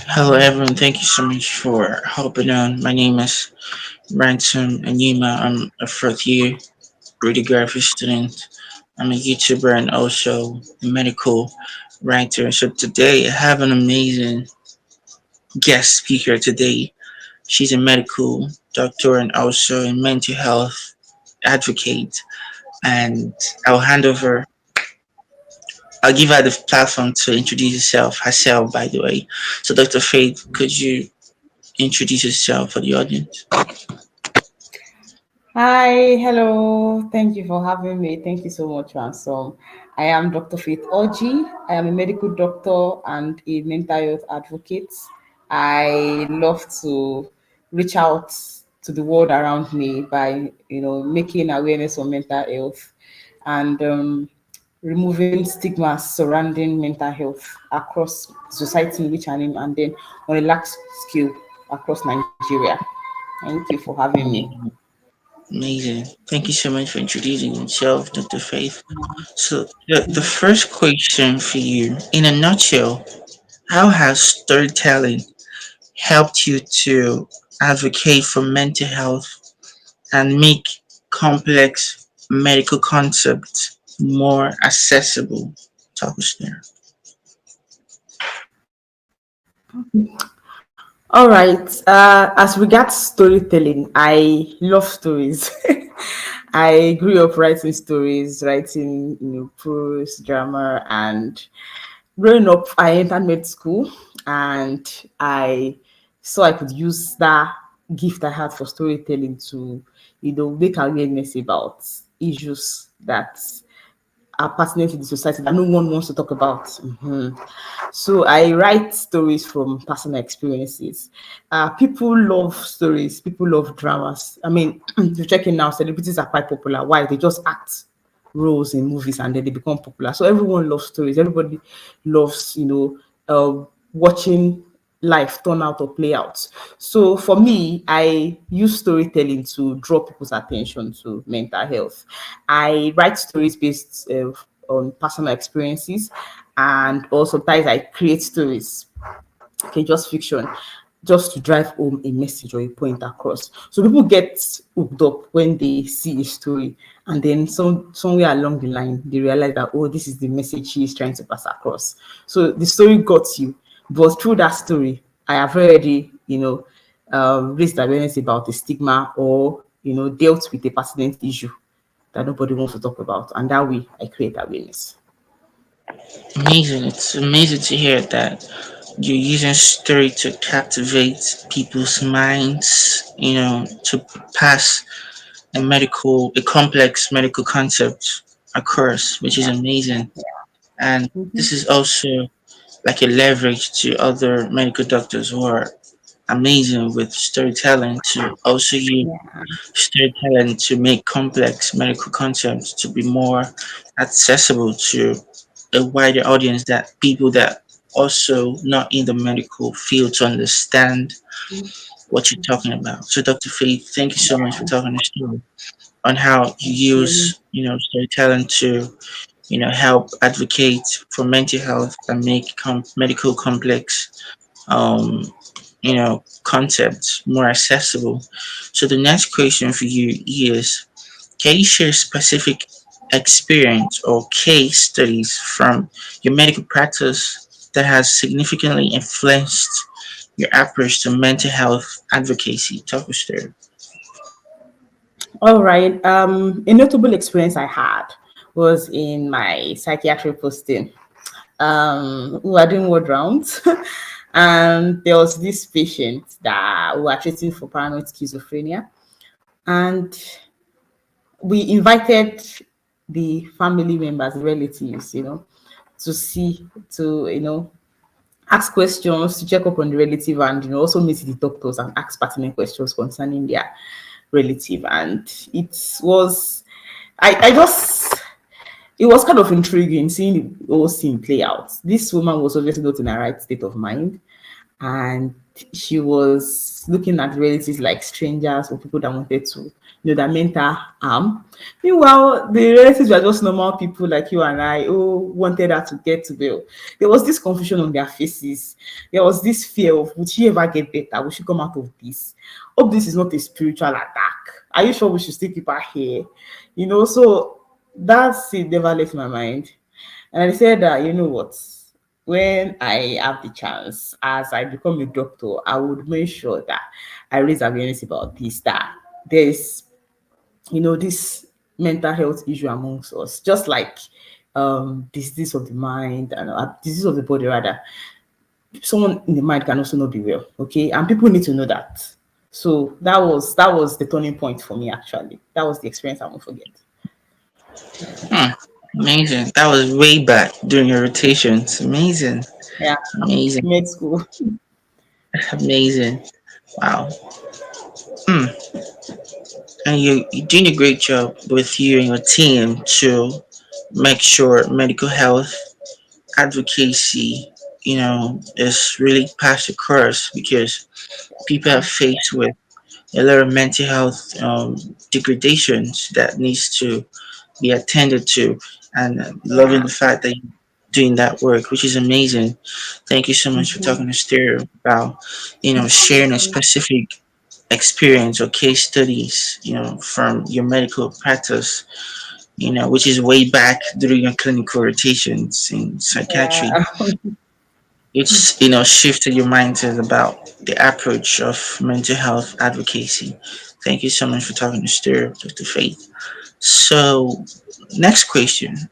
Hello, everyone. Thank you so much for hopping on. My name is Ransom Anima. I'm a fourth year radiography student. I'm a YouTuber and also a medical writer. So today I have an amazing guest speaker today. She's a medical doctor and also a mental health advocate. And I'll hand over. I'll give her the platform to introduce herself, by the way. So, Dr. Faith, could you introduce yourself for the audience? Hi, hello. Thank you for having me. Thank you so much, Ransom. I am Dr. Faith Orji. I am a medical doctor and a mental health advocate. I love to reach out to the world around me by, making awareness on mental health and removing stigmas surrounding mental health across society in which I am, and then on a large scale across Nigeria. Thank you for having me. Amazing. Thank you so much for introducing yourself, Dr. Faith. So, the first question for you, in a nutshell, how has storytelling helped you to advocate for mental health and make complex medical concepts more accessible? Talk us there. All right. As regards storytelling, I love stories. I grew up writing stories, writing, prose, drama, and growing up, I entered med school, and I saw I could use that gift I had for storytelling to, make awareness about issues that are pertinent to the society that no one wants to talk about. So I write stories from personal experiences. People love stories. People love dramas. I mean, if you're checking now, celebrities are quite popular. Why? They just act roles in movies and then they become popular. So everyone loves stories. Everybody loves, watching life turn out or play out. So for me, I use storytelling to draw people's attention to mental health. I write stories based on personal experiences, and also sometimes I create stories, okay, just fiction, just to drive home a message or a point across. So people get hooked up when they see a story, and then somewhere along the line they realize that, oh, this is the message she is trying to pass across. So the story got you, but through that story, I have already, raised awareness about the stigma, or dealt with a pertinent issue that nobody wants to talk about, and that way I create awareness. Amazing. It's amazing to hear that you're using story to captivate people's minds, to pass a complex medical concept across, which is amazing. And this is also like a leverage to other medical doctors who are amazing with storytelling to also use storytelling to make complex medical concepts to be more accessible to a wider audience, that people that also not in the medical field to understand what you're talking about. So Dr. Faith, thank you so much for talking us through on how you use, storytelling to, help advocate for mental health and make medical complex, um, concepts more accessible. So the next question for you is, can you share specific experience or case studies from your medical practice that has significantly influenced your approach to mental health advocacy? Talk us through. All right. A notable experience I had was in my psychiatric posting. We were doing ward rounds, and there was this patient that we were treating for paranoid schizophrenia, and we invited the family members, relatives, to see, to ask questions, to check up on the relative, and also meet the doctors and ask pertinent questions concerning their relative. And it was, I just, it was kind of intriguing seeing the whole scene play out. This woman was obviously not in her right state of mind, and she was looking at relatives like strangers or people that wanted to, that meant her harm. Meanwhile, the relatives were just normal people like you and I who wanted her to get well. There was this confusion on their faces. There was this fear of, would she ever get better? Would she come out of this? Hope this is not a spiritual attack. Are you sure we should still keep her here? So that seed never left my mind. And I said that, you know what? When I have the chance, as I become a doctor, I would make sure that I raise awareness about this, that there's, this mental health issue amongst us, just like disease of the mind and disease of the body, rather. Someone in the mind can also not be well, okay? And people need to know that. So that was the turning point for me, actually. That was the experience I won't forget. Hmm. Amazing. That was way back during your rotations. Amazing. Yeah, Amazing. med school. Amazing. Wow. Hmm. And you're doing a great job with you and your team to make sure medical health advocacy, is really passed across because people are faced with a lot of mental health degradations that needs to be attended to, and loving Yeah. the fact that you're doing that work, which is amazing. Thank you so much for Mhm. talking to Stereo about, sharing a specific experience or case studies, from your medical practice, which is way back during your clinical rotations in psychiatry. Yeah. It's, shifted your mindset about the approach of mental health advocacy. Thank you so much for talking to Stereo, Dr. Faith. So, next question.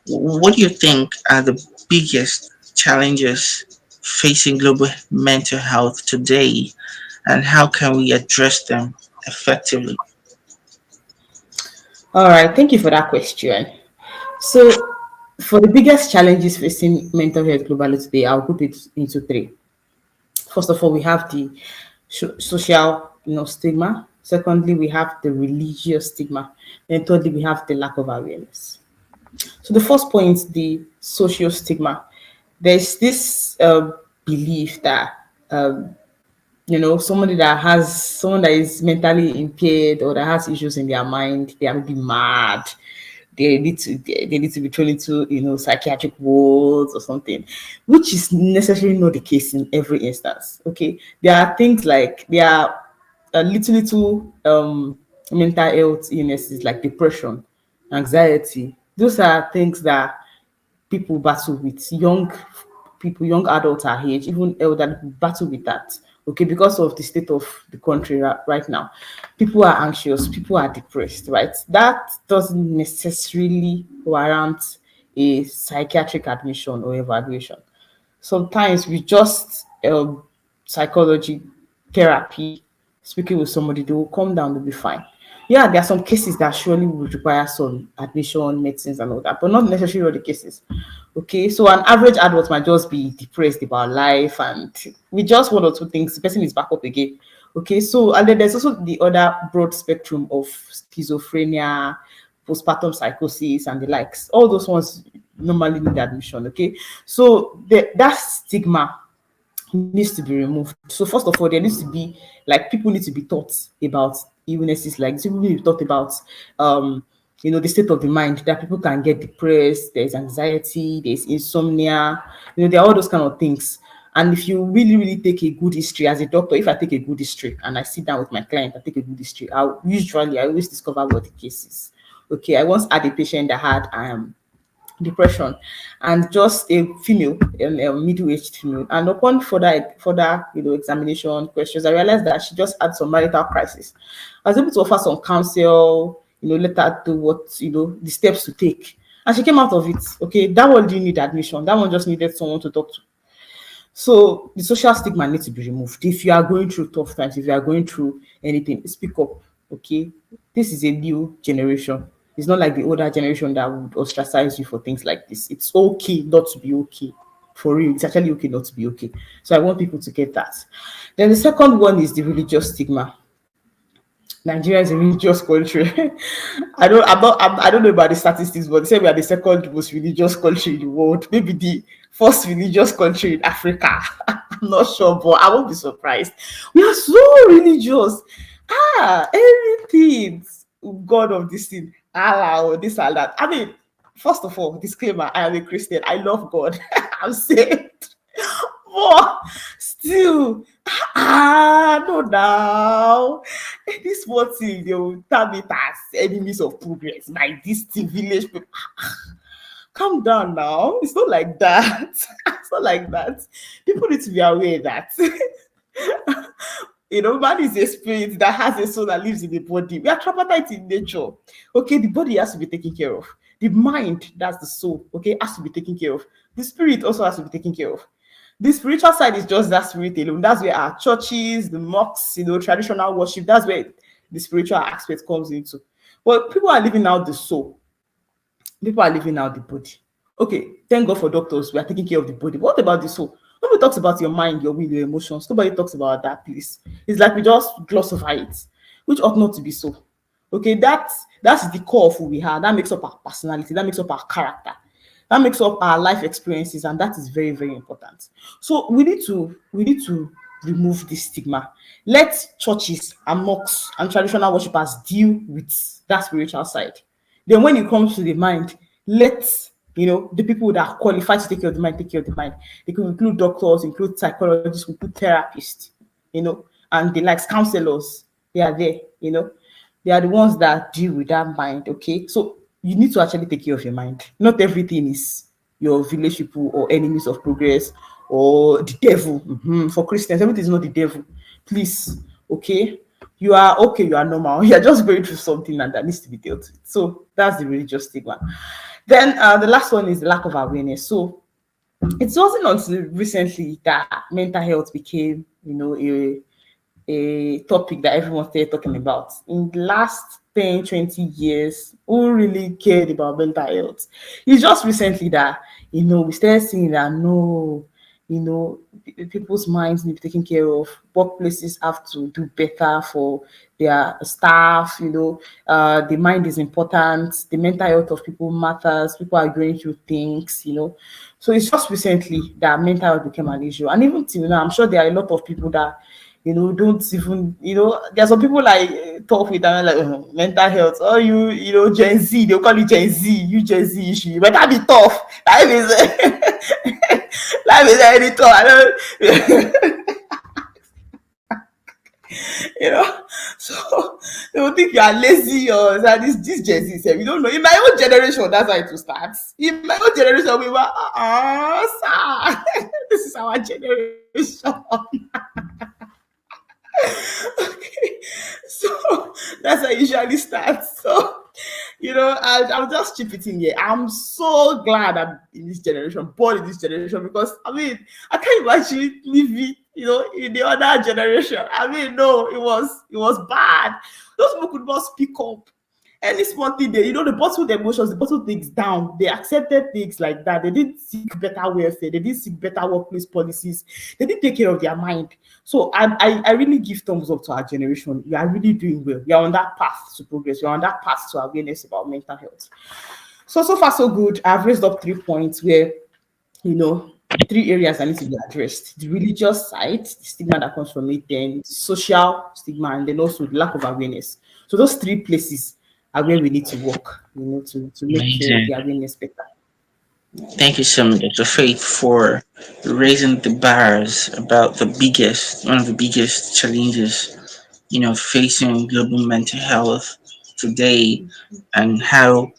What do you think are the biggest challenges facing global mental health today, and how can we address them effectively? All right. Thank you for that question. So, for the biggest challenges facing mental health globally today, I'll group it into three. First of all, we have the social, stigma. Secondly, we have the religious stigma. And thirdly, we have the lack of awareness. So the first point, the social stigma. There's this belief that someone that is mentally impaired or that has issues in their mind, they are maybe mad. They need to be thrown into psychiatric wards or something, which is necessarily not the case in every instance. Okay, there are things like there are little mental health illnesses like depression, anxiety. Those are things that people battle with, young people, young adults our age, even elderly people battle with that. Okay, because of the state of the country right now, people are anxious, people are depressed, right? That doesn't necessarily warrant a psychiatric admission or evaluation. Sometimes we just psychology therapy, speaking with somebody, they will calm down, they'll be fine. Yeah, there are some cases that surely would require some admission, medicines, and all that, but not necessarily all the cases. Okay, so an average adult might just be depressed about life, and with just one or two things, the person is back up again. Okay, so and then there's also the other broad spectrum of schizophrenia, postpartum psychosis, and the likes. All those ones normally need admission. Okay, so that stigma needs to be removed. So first of all, there needs to be like people need to be taught about illnesses like people need to be taught about the state of the mind that people can get depressed, there's anxiety, there's insomnia, there are all those kind of things. And if you really, really take a good history as a doctor, if I take a good history and I sit down with my client, I take a good history, I always discover what the case is. Okay, I once had a patient that had depression and just a female, a middle-aged female, and upon further examination questions, I realized that she just had some marital crisis. I was able to offer some counsel, let her do what the steps to take, and she came out of it. Okay, that one didn't need admission, that one just needed someone to talk to. So the social stigma needs to be removed. If you are going through tough times, if you are going through anything, speak up. Okay, this is a new generation. It's not like the older generation that would ostracize you for things like this. It's okay not to be okay. For real, it's actually okay not to be okay. So I want people to get that. Then the second one is the religious stigma. Nigeria is a religious country. I don't know about the statistics, but they say we are the second most religious country in the world, maybe the first religious country in Africa. I'm not sure, but I won't be surprised. We are so religious. Everything. God of this thing, Allah, or this and that. I mean, first of all, disclaimer: I am a Christian. I love God. I'm saved. But still, no, now this one thing they will tell it as enemies of progress. My this thing village people, calm down now. It's not like that. It's not like that. People need to be aware that man is a spirit that has a soul that lives in the body. We are tripartite in nature. Okay, the body has to be taken care of. The mind, that's the soul, okay, has to be taken care of. The spirit also has to be taken care of. The spiritual side is just that spirit alone. That's where our churches, the mosques, traditional worship, that's where the spiritual aspect comes into. But people are living out the soul. People are living out the body. Okay, thank God for doctors. We are taking care of the body. What about the soul? Nobody talks about your mind, your will, your emotions. Nobody talks about that, please. It's like we just gloss over it, which ought not to be so. Okay, that's the core of who we are. That makes up our personality. That makes up our character. That makes up our life experiences, and that is very, very important. So we need to remove this stigma. Let churches and mosques and traditional worshippers deal with that spiritual side. Then when it comes to the mind, let the people that are qualified to take care of the mind take care of the mind. They could include doctors, include psychologists, include therapists, and the likes counselors. They are there, they are the ones that deal with that mind. Okay, so you need to actually take care of your mind. Not everything is your village people or enemies of progress or the devil. For Christians, everything is not the devil. Please, okay, you are okay, you are normal. You are just going through something and that needs to be dealt with. So that's the religious stigma. Then the last one is the lack of awareness. So it wasn't until recently that mental health became, a topic that everyone started talking about. In the last 10, 20 years, who really cared about mental health? It's just recently that, we started seeing that no, people's minds need to be taken care of. Workplaces have to do better for their staff. The mind is important. The mental health of people matters. People are going through things. So it's just recently that mental health became an issue, and even till now, I'm sure there are a lot of people that don't even, there are some people like talk with them like mental health. Oh, Gen Z, they'll call you Gen Z, you Gen Z issue. You better be tough. Life is life is already tough. I don't, you know. So they will think you are lazy or that this Gen Z self. You don't know. In my own generation, that's how it will start. In my own generation, we were sir. This is our generation. Okay, so that's how it usually starts. So, I'll just chip it in here. I'm so glad I'm in this generation, born in this generation, because I mean, I can't imagine living, in the other generation. I mean, no, it was bad. Those people could not speak up. Any small thing they bottled emotions, they bottled things down. They accepted things like that. They didn't seek better welfare. They didn't seek better workplace policies. They didn't take care of their mind. So I really give thumbs up to our generation. We are really doing well. We are on that path to progress. We are on that path to awareness about mental health. So far so good. I've raised up 3 points where, you know, 3 areas that need to be addressed: the religious side, the stigma that comes from it, then social stigma, and then also the lack of awareness. So those 3 places are where we need to work, to make Amazing. the awareness better. Thank you so much, Dr. Faith, for raising the bars about one of the biggest challenges, facing global mental health today and how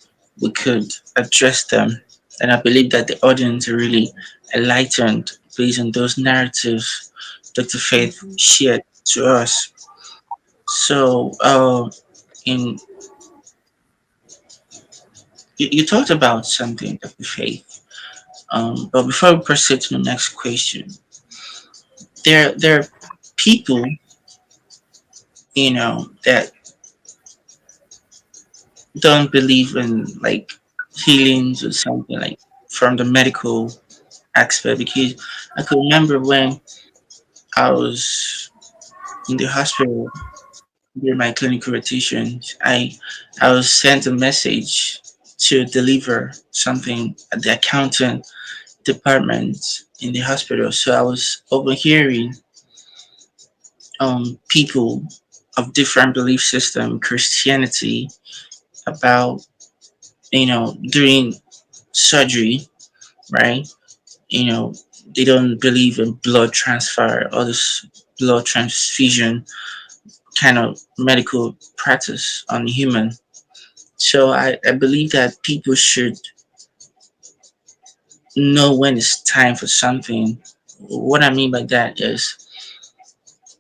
we could address them. And I believe that the audience are really enlightened based on those narratives Dr. Faith shared to us. So, in you talked about something, Dr. Faith. But before we proceed to the next question, there are people, that don't believe in like healings or something like from the medical aspect, because I could remember when I was in the hospital during my clinical rotations, I was sent a message to deliver something at the accountant department in the hospital. So I was overhearing people of different belief system, Christianity, about during surgery, right? You know, they don't believe in blood transfer or this blood transfusion kind of medical practice on human. So I believe that people should know when it's time for something. What I mean by that is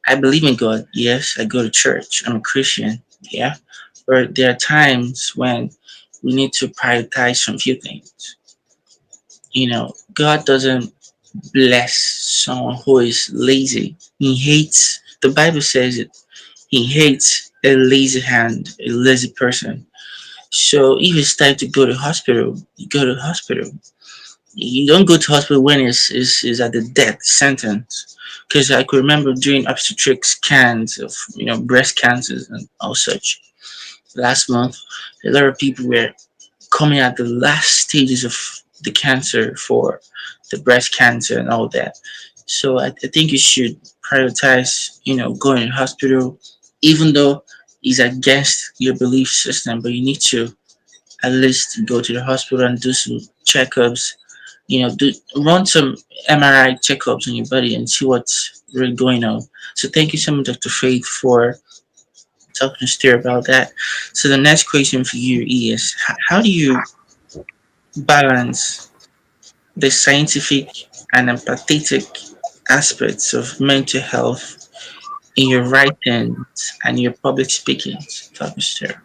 I believe in God. Yes, I go to church. I'm a Christian. Yeah. But there are times when we need to prioritize some few things. God doesn't bless someone who is lazy. He hates, the Bible says it, he hates a lazy hand, a lazy person. So if it's time to go to hospital, you go to hospital. You don't go to hospital when it's at the death sentence. Because I could remember doing obstetric scans of breast cancers and all such last month. A lot of people were coming at the last stages of the cancer for the breast cancer and all that. So I think you should prioritize, going to hospital, even though it's against your belief system, but you need to at least go to the hospital and do some checkups, run some MRI checkups on your body and see what's really going on. So thank you so much, Dr. Faith, for talking to Steer about that. So the next question for you is, how do you balance the scientific and empathetic aspects of mental health in your writings and your public speaking, Dr. Steer?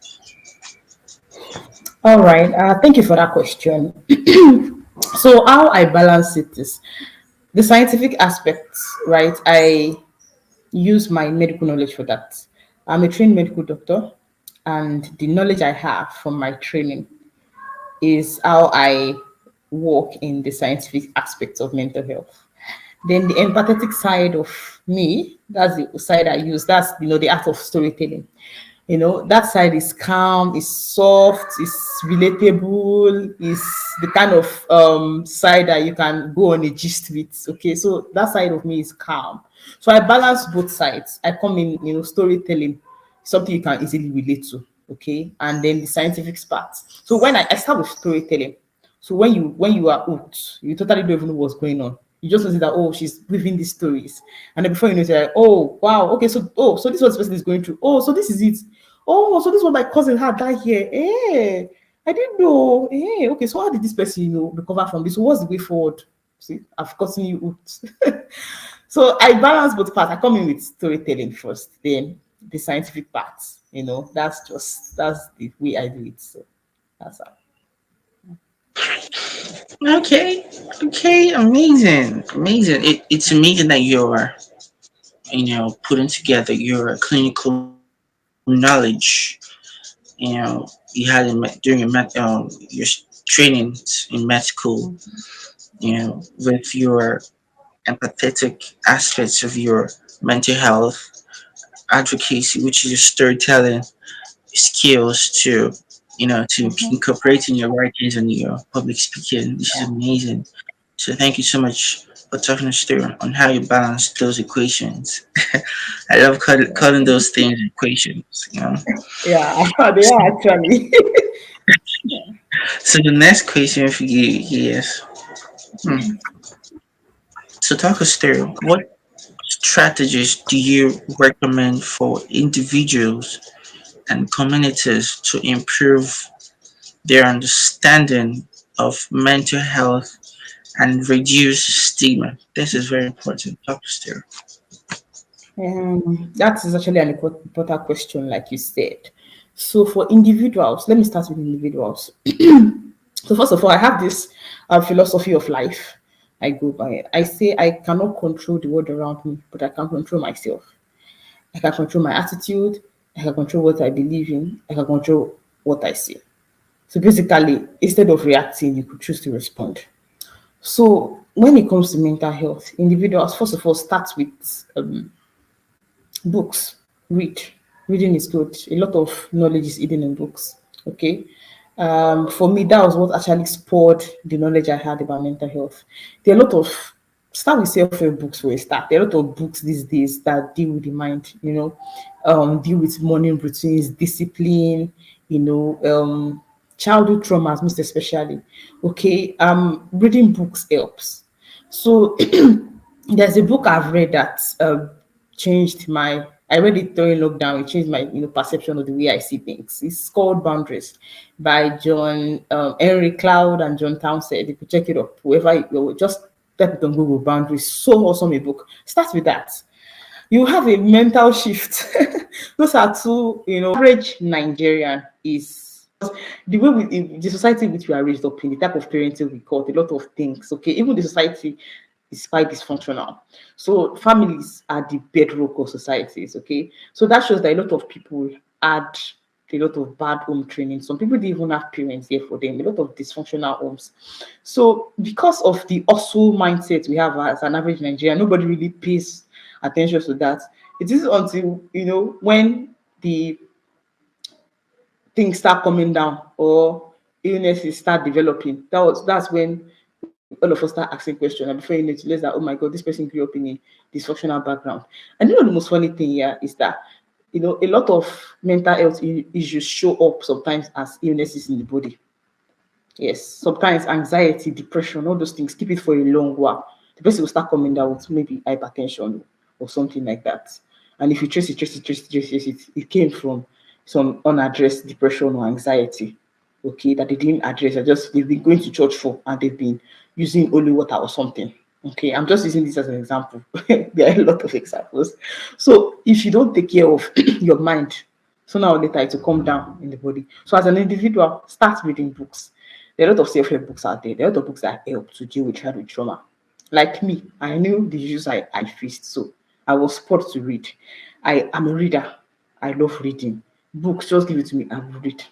All right. Thank you for that question. So how I balance it is the scientific aspects, right? I use my medical knowledge for that. I'm a trained medical doctor, and the knowledge I have from my training is how I work in the scientific aspects of mental health. Then the empathetic side of me, that's the side I use. That's the art of storytelling. That side is calm, is soft, is relatable, is the kind of side that you can go on a gist with. Okay, so that side of me is calm. So I balance both sides. I come in, storytelling, something you can easily relate to. Okay, and then the scientific part. So when I start with storytelling, so when you are hooked, you totally don't even know what's going on. You just know that, oh, she's weaving these stories, and then before you know it, you're like, oh wow, okay, so this is what this person is going through. Oh, so this is it. Oh, so this is what my cousin had that year. Eh, I didn't know. Eh, okay, so how did this person, recover from this? What's the way forward? See, I've gotten you hooked. So I balance both parts. I come in with storytelling first, then the scientific parts. That's the way I do it. So that's how. Okay, okay, amazing, amazing. It's amazing that you're, putting together your clinical knowledge, you had during your trainings in med school, with your empathetic aspects of your mental health advocacy, which is your storytelling skills to incorporate in your writings and your public speaking. This is amazing. So thank you so much for talking us through on how you balance those equations. I love calling those things equations. Yeah, they are actually. So the next question for you is, hmm, so talk us through what strategies do you recommend for individuals and communities to improve their understanding of mental health and reduce stigma? This is very important. Talk us through. That is actually an important question, like you said. So for individuals, let me start with individuals. So first of all, I have this philosophy of life. I go by. I say I cannot control the world around me, but I can control myself. I can control my attitude. I can control what I believe in. I can control what I see. So basically, instead of reacting, you could choose to respond. So when it comes to mental health, individuals first of all start with books. Read. Reading is good. A lot of knowledge is hidden in books. Okay. For me, that was what actually spurred the knowledge I had about mental health. There are a lot of start with self-help books for a start. There are a lot of books these days that deal with the mind, deal with morning routines, discipline, childhood traumas, most especially. Okay, reading books helps. So there's a book I've read that changed my. I read it during lockdown. It changed my perception of the way I see things. It's called Boundaries by John Henry Cloud and John Townsend. You could check it up. Whoever just type it on Google. Boundaries. So awesome a book. Start with that. You have a mental shift. Those are two. Average Nigerian is the way the society in which we are raised up in, the type of parenting we got, a lot of things. Okay, even the society is quite dysfunctional. So families are the bedrock of societies. Okay, so that shows that a lot of people had a lot of bad home training. Some people didn't even have parents here for them. A lot of dysfunctional homes. So because of the hustle mindset we have as an average Nigerian, nobody really pays attention to that. It is until when the things start coming down or illnesses start developing. That's when all of us start asking questions. And before you know it, you realize that, oh my god, this person grew up in a dysfunctional background. And the most funny thing here is that a lot of mental health issues show up sometimes as illnesses in the body. Yes, sometimes anxiety, depression, all those things, keep it for a long while. The person will start coming down with maybe hypertension or something like that. And if you trace it, it came from some unaddressed depression or anxiety, okay, that they didn't address. They've been going to church for and they've been using holy water or something. Okay, I'm just using this as an example. There are a lot of examples. So if you don't take care of your mind, sooner or later it will come down in the body. So as an individual, start reading books. There are a lot of self-help books out there. There are a lot of books that help to deal with childhood trauma. Like me, I knew the issues I faced, so I was taught to read. I am a reader. I love reading. Books, just give it to me, I will read.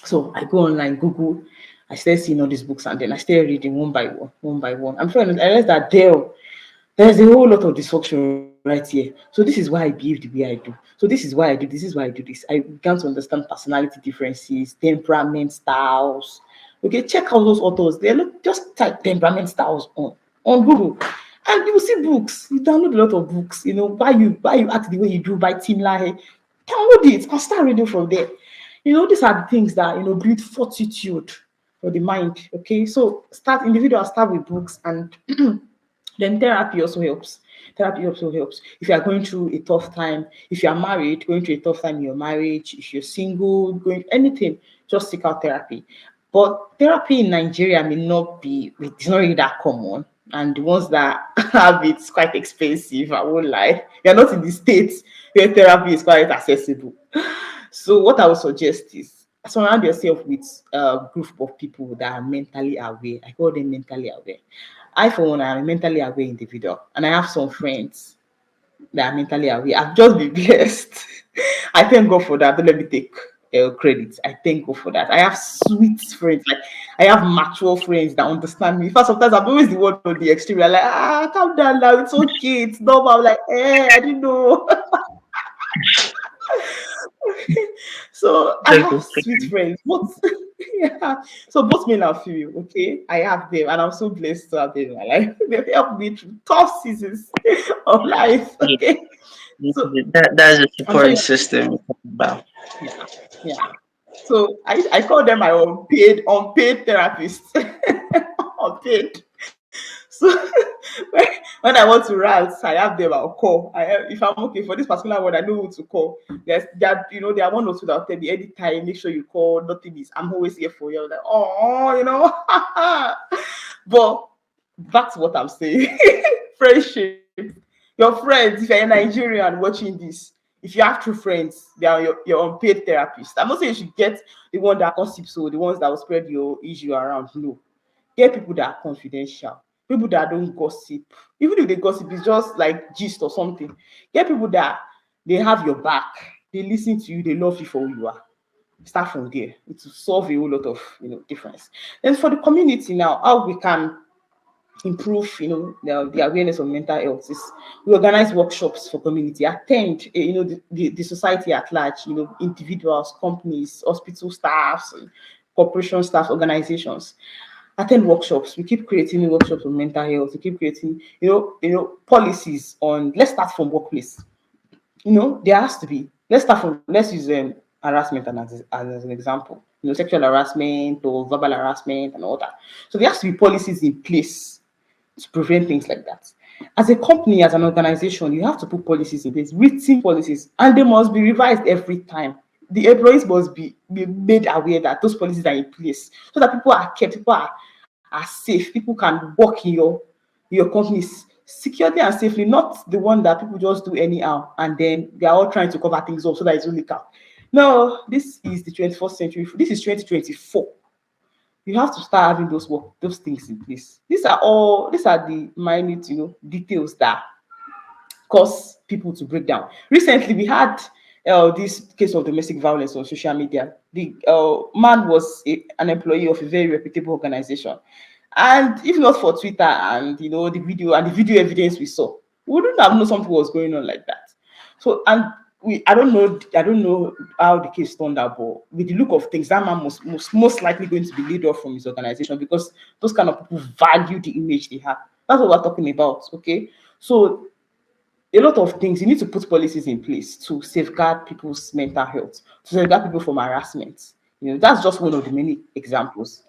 So I go online, Google, I started seeing all these books, and then I started reading one by one, one by one. I'm sure I realized that there's a whole lot of dysfunction right here. So this is why I behave the way I do. So this is why I do this. This is why I do this. I began to understand personality differences, temperament styles. Okay, check out those authors. They look just type temperament styles on Google, and you will see books. You download a lot of books. Why you act the way you do by Tim Lahaye. Download it and start reading from there. These are the things that build fortitude for the mind. Okay, so start with books and then therapy also helps. Therapy also helps. If you are going through a tough time, if you are married, going through a tough time in your marriage, if you're single, going anything, just seek out therapy. But therapy in Nigeria may not be, it's not really that common. And the ones that have it's quite expensive, I won't lie. You're not in the States where therapy is quite accessible. So what I would suggest is surround yourself with a group of people that are mentally aware. I call them mentally aware. I, for one, am a mentally aware individual, and I have some friends that are mentally aware. I've just been blessed. I thank God for that. Don't let me take credit. I thank God for that. I have sweet friends. Like I have mature friends that understand me. First, sometimes I'm always the one on the extreme. I'm like, calm down now. It's okay. It's normal. I'm like, I didn't know. So I Take have the sweet thing. friends, both yeah. So both male and female, okay. I have them, and I'm so blessed to have them in my life. They help me through tough seasons of life. Yeah, Okay, so that's a I'm sure support system we're talking about. yeah, yeah. So I call them my unpaid therapists. Unpaid. So when I want to rant, I have them. I'll call. If I'm okay for this particular one, I know who to call. There are one or two that will tell me anytime. Make sure you call. Nothing is. I'm always here for you. I'm like, but that's what I'm saying. Friendship. Your friends. If you're a Nigerian watching this, if you have true friends, they are your unpaid therapist. I'm not saying you should get the one that gossips or the ones that will spread your issue around. No, get people that are confidential, people that don't gossip. Even if they gossip, it's just like gist or something. Get people that they have your back, they listen to you, they love you for who you are. Start from there. It will solve a whole lot of difference. Then for the community now, how we can improve the awareness of mental health is we organize workshops for community, attend the society at large, individuals, companies, hospital staffs, corporation staff, organizations. Attend workshops. We keep creating new workshops on mental health. We keep creating, policies on. Let's start from workplace. There has to be. Let's use harassment as an example. Sexual harassment or verbal harassment and all that. So there has to be policies in place to prevent things like that. As a company, as an organization, you have to put policies in place, written policies, and they must be revised every time. The employees must be made aware that those policies are in place so that people are kept, people are safe, people can work in your companies securely and safely, not the one that people just do anyhow and then they are all trying to cover things up so that it's only cap. No, this is the 21st century. This is 2024. You have to start having those things in place. These are the minute, details that cause people to break down. Recently, we had this case of domestic violence on social media. The man was an employee of a very reputable organization, and if not for Twitter and the video evidence we saw, we wouldn't have known something was going on like that. So, and I don't know how the case turned out, but with the look of things, that man most likely going to be laid off from his organization because those kind of people value the image they have. That's what we're talking about. Okay, so a lot of things you need to put policies in place to safeguard people's mental health, to safeguard people from harassment. That's just one of the many examples.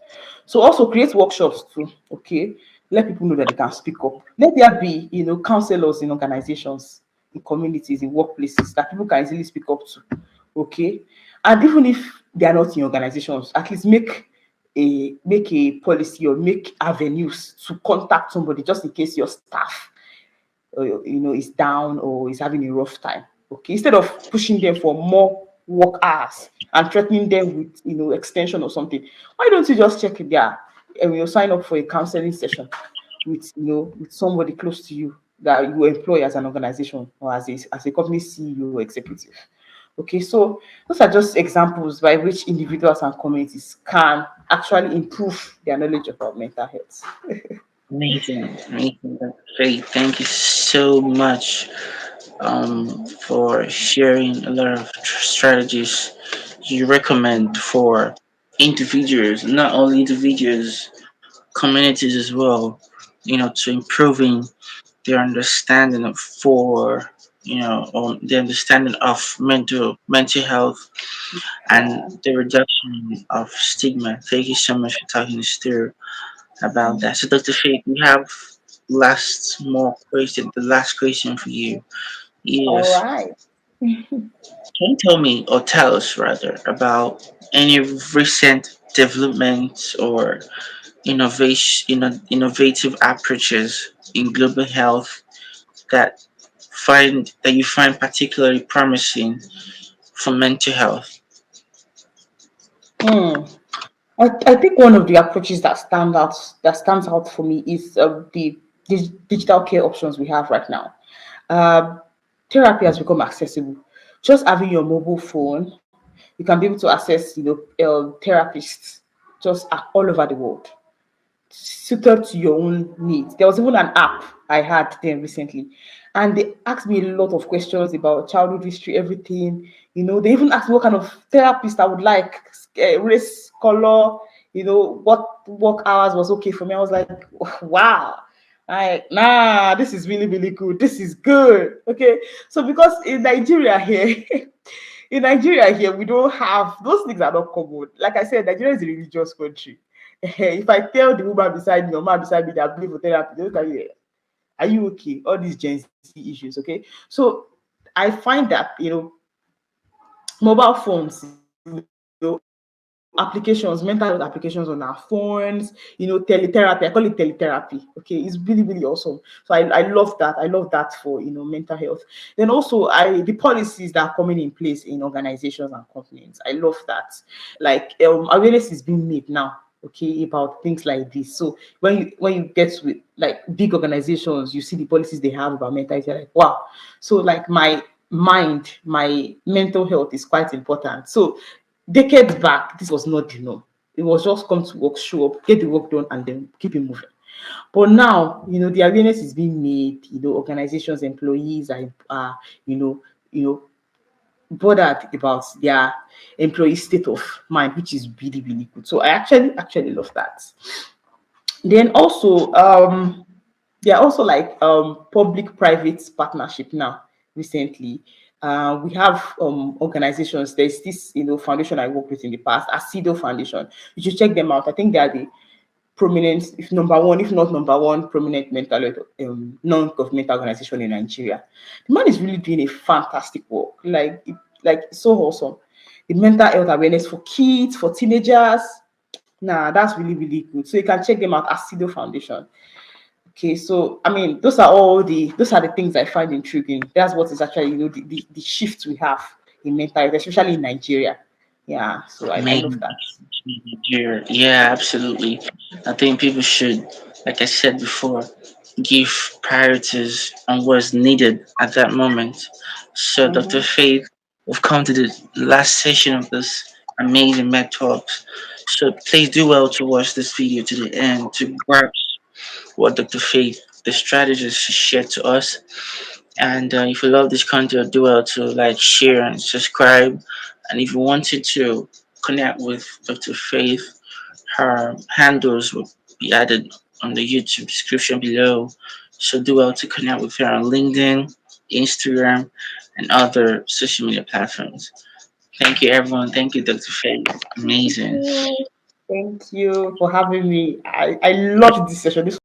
So also create workshops too. Okay, let people know that they can speak up. Let there be counselors in organizations, in communities, in workplaces that people can easily speak up to. Okay, and even if they are not in organizations, at least make a policy or make avenues to contact somebody just in case your staff is down or is having a rough time. Okay, instead of pushing them for more work hours and threatening them with extension or something, why don't you just check it there and sign up for a counseling session with with somebody close to you that you employ as an organization or as a company CEO or executive. Okay, so those are just examples by which individuals and communities can actually improve their knowledge about mental health. Amazing, amazing. That's great. Thank you so much for sharing a lot of strategies you recommend for individuals, not only individuals, communities as well. To improving their understanding of for on the understanding of mental health and the reduction of stigma. Thank you so much for talking us through about that. So, Dr. Faith, we have the last question for you All is, right. can you tell me or tell us rather about any recent developments or innovative approaches in global health that you find particularly promising for mental health? Hmm. I think one of the approaches that stands out for me is the digital care options we have right now. Um, Therapy has become accessible. Just having your mobile phone, you can be able to access therapists just all over the world, suited to your own needs. There was even an app I had then recently, and they asked me a lot of questions about childhood history, everything. They even asked me what kind of therapist I would like, race, color, what work hours was okay for me. I was like, wow. Nah, this is really, really good. This is good. Okay. So because in Nigeria here, we don't have those things are not common. Like I said, Nigeria is a religious country. If I tell the woman beside me or man beside me that I believe for therapy, they look at you, are you okay? All these Gen Z issues, okay? So I find that mobile phones, applications, mental health applications on our phones, teletherapy. I call it teletherapy. Okay, it's really, really awesome. So I love that. I love that for mental health. Then also the policies that are coming in place in organizations and companies. I love that. Like awareness is being made now. Okay, about things like this. So when you get with like big organizations, you see the policies they have about mental health. You're like, wow. So like my mental health is quite important. So decades back, this was not the norm. It was just come to work, show up, get the work done, and then keep it moving. But now, the awareness is being made. Organizations, employees are you know, you know, bothered about their employee state of mind, which is really, really good. So I actually love that. Then also, there are also like public-private partnership now. Recently, we have organizations. There's this foundation I worked with in the past, Asido Foundation. You should check them out. I think they are the prominent, if number one, if not number one, prominent mental health non-governmental organization in Nigeria. The man is really doing a fantastic work. Like it's so awesome. The mental health awareness for kids, for teenagers. Nah, that's really, really good. So you can check them out, Asido Foundation. Okay, so I mean, those are the things I find intriguing. That's what is actually, the shift we have in mental health, especially in Nigeria. Yeah, so I love Maybe that. here. Yeah, absolutely. I think people should, like I said before, give priorities on what's needed at that moment. So, Dr. Mhm. Faith, we've come to the last session of this amazing Med Talks. So, please do well to watch this video to the end to grasp what Dr. Faith, the strategist, she shared to us. And if you love this content, do well to like, share, and subscribe. And if you wanted to connect with Dr. Faith, her handles will be added on the YouTube description below. So do well to connect with her on LinkedIn, Instagram, and other social media platforms. Thank you, everyone. Thank you, Dr. Faith. Thank Amazing. you. Thank you for having me. I loved this session. This